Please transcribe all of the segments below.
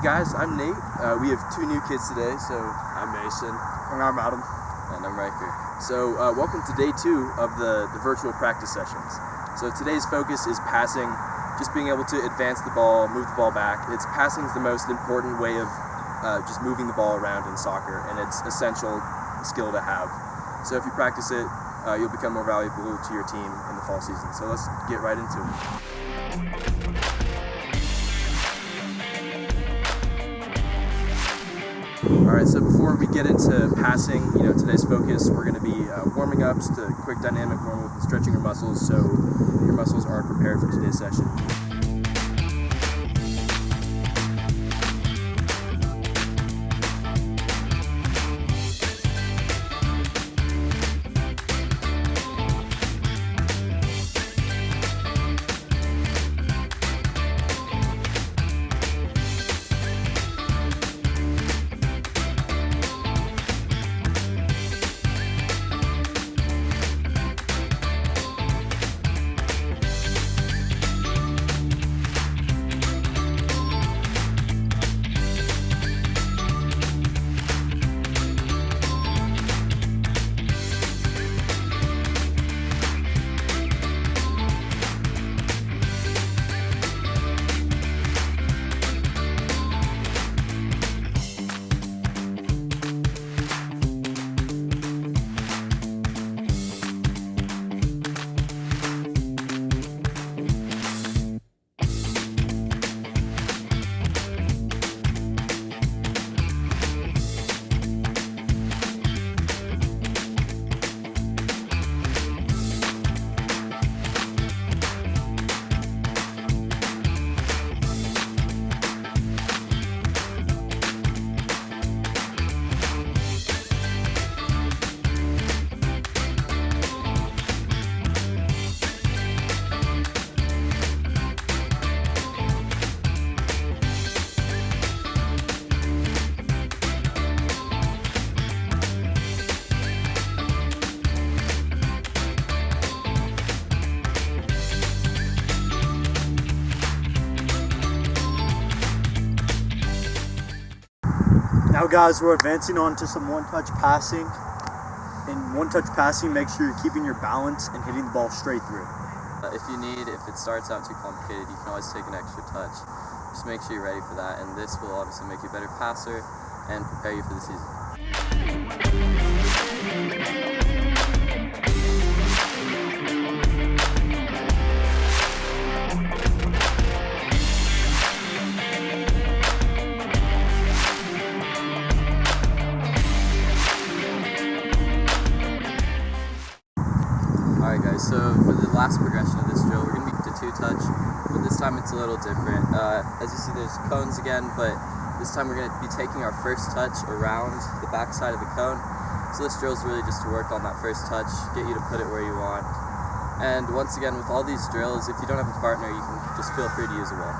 guys, I'm Nate. We have two new kids today, so I'm Mason. And I'm Adam. And I'm Riker. So welcome to day 2 of the virtual practice sessions. So today's focus is passing, just being able to advance the ball, move the ball back. Passing is the most important way of just moving the ball around in soccer, and it's essential skill to have. So if you practice it, you'll become more valuable to your team in the fall season. So let's get right into it. Alright, so before we get into passing, today's focus, we're going to be warming up, just a quick dynamic warm up and stretching your muscles so your muscles are prepared for today's session. Now guys, we're advancing on to some one-touch passing. In one-touch passing, make sure you're keeping your balance and hitting the ball straight through. If it starts out too complicated, you can always take an extra touch. Just make sure you're ready for that, and this will obviously make you a better passer and prepare you for the season. Alright guys, so for the last progression of this drill, we're going to be to 2-touch, but this time it's a little different. As you see, there's cones again, but this time we're going to be taking our first touch around the back side of the cone. So this drill is really just to work on that first touch, get you to put it where you want. And once again, with all these drills, if you don't have a partner, you can just feel free to use a wall.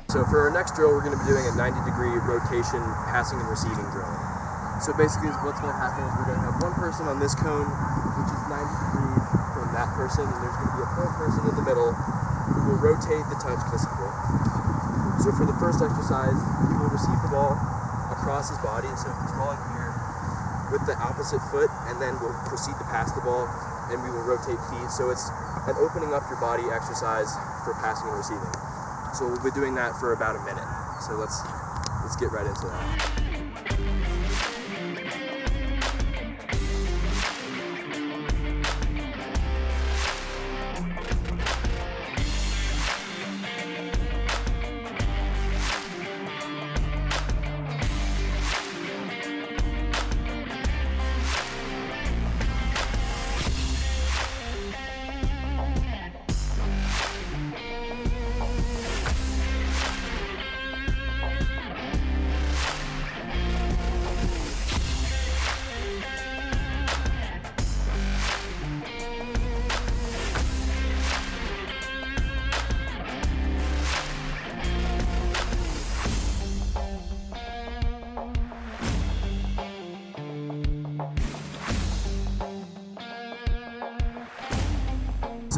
So for our next drill, we're going to be doing a 90-degree rotation passing and receiving drill. So basically what's going to happen is we're going to have one person on this cone, which is 90 degrees from that person, and there's going to be a third person in the middle who will rotate the touch discipline. So for the first exercise, he will receive the ball across his body, so he's falling here with the opposite foot, and then we'll proceed to pass the ball, and we will rotate feet. So it's an opening up your body exercise for passing and receiving. So we'll be doing that for about a minute. So let's get right into that.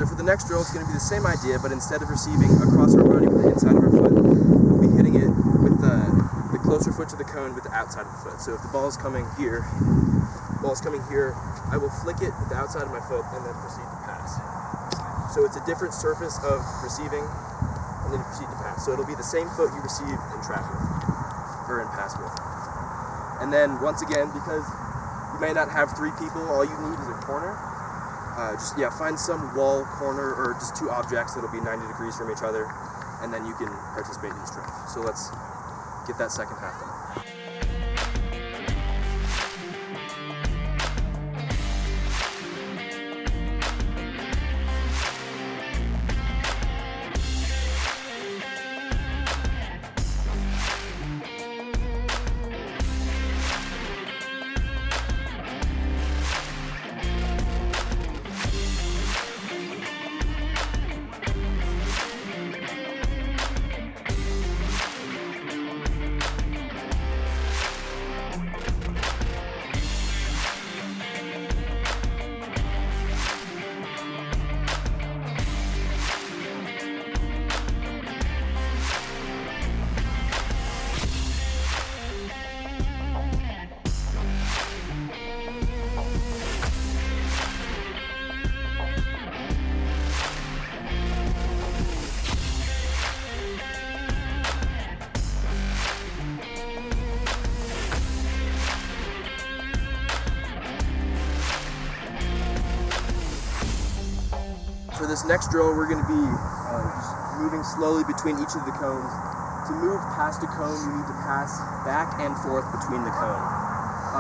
So for the next drill, it's going to be the same idea, but instead of receiving across our body with the inside of our foot, we'll be hitting it with the closer foot to the cone with the outside of the foot. So if the ball is coming here, I will flick it with the outside of my foot and then proceed to pass. So it's a different surface of receiving, and then you proceed to pass. So it'll be the same foot you receive and trap with, or and pass with. And then once again, because you may not have 3 people, all you need is a corner. Find some wall, corner, or just 2 objects that'll be 90 degrees from each other, and then you can participate in this drill. So let's get that second half done. For this next drill, we're going to be just moving slowly between each of the cones. To move past a cone, you need to pass back and forth between the cone.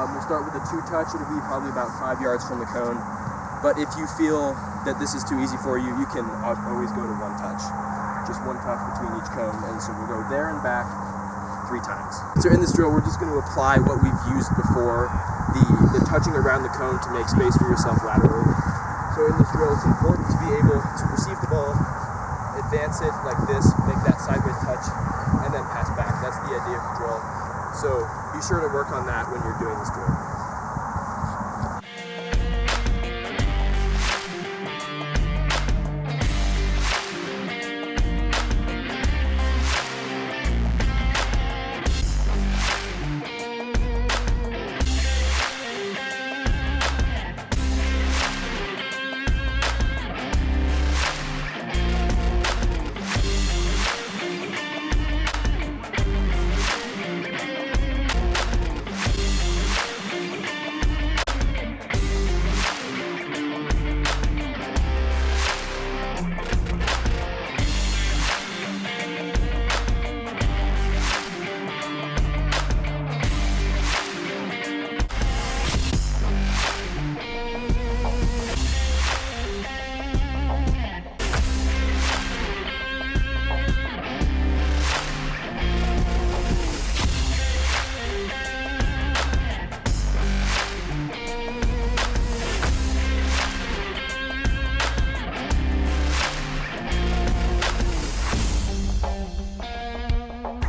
We'll start with a 2-touch. It'll be probably about 5 yards from the cone. But if you feel that this is too easy for you, you can always go to 1 touch. Just 1 touch between each cone. And so we'll go there and back 3 times. So in this drill, we're just going to apply what we've used before, the touching around the cone to make space for yourself laterally. So in this drill, it's important to be able to receive the ball, advance it like this, make that sideways touch, and then pass back. That's the idea of the drill. So be sure to work on that when you're doing this drill.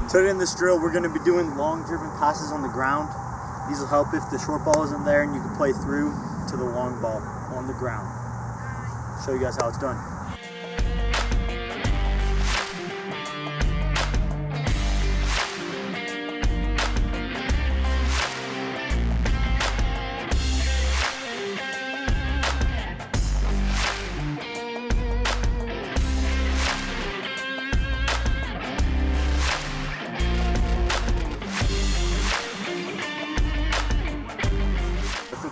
So in this drill, we're going to be doing long driven passes on the ground. These will help if the short ball isn't there and you can play through to the long ball on the ground. Show you guys how it's done.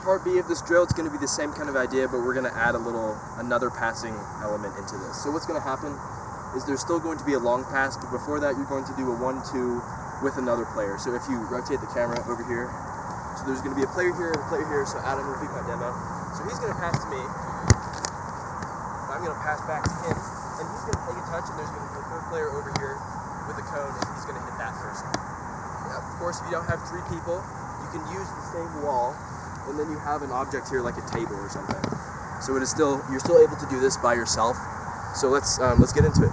Part B of this drill, it's going to be the same kind of idea, but we're going to add another passing element into this. So what's going to happen is there's still going to be a long pass, but before that you're going to do a 1-2 with another player. So if you rotate the camera over here, so there's going to be a player here and a player here, so Adam will be my demo. So he's going to pass to me, I'm going to pass back to him, and he's going to take a touch, and there's going to be a third player over here with a cone, and he's going to hit that first. Of course, if you don't have 3 people, you can use the same wall, and then you have an object here like a table or something. So you're still able to do this by yourself. So let's get into it.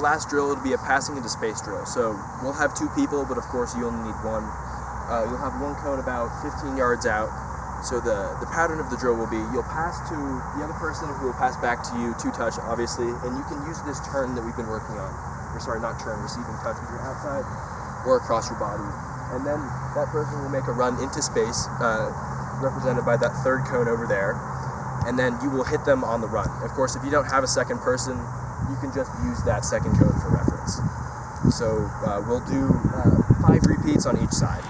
our last drill, it'll be a passing into space drill. So we'll have 2 people, but of course you only need 1. You'll have 1 cone about 15 yards out. So the pattern of the drill will be you'll pass to the other person who will pass back to you, 2 touch obviously, and you can use this turn that we've been working on. Or sorry, not turn, receiving touch with your outside or across your body. And then that person will make a run into space, represented by that 3rd cone over there, and then you will hit them on the run. Of course, if you don't have a second person, you can just use that 2nd cone for reference. So we'll do 5 repeats on each side.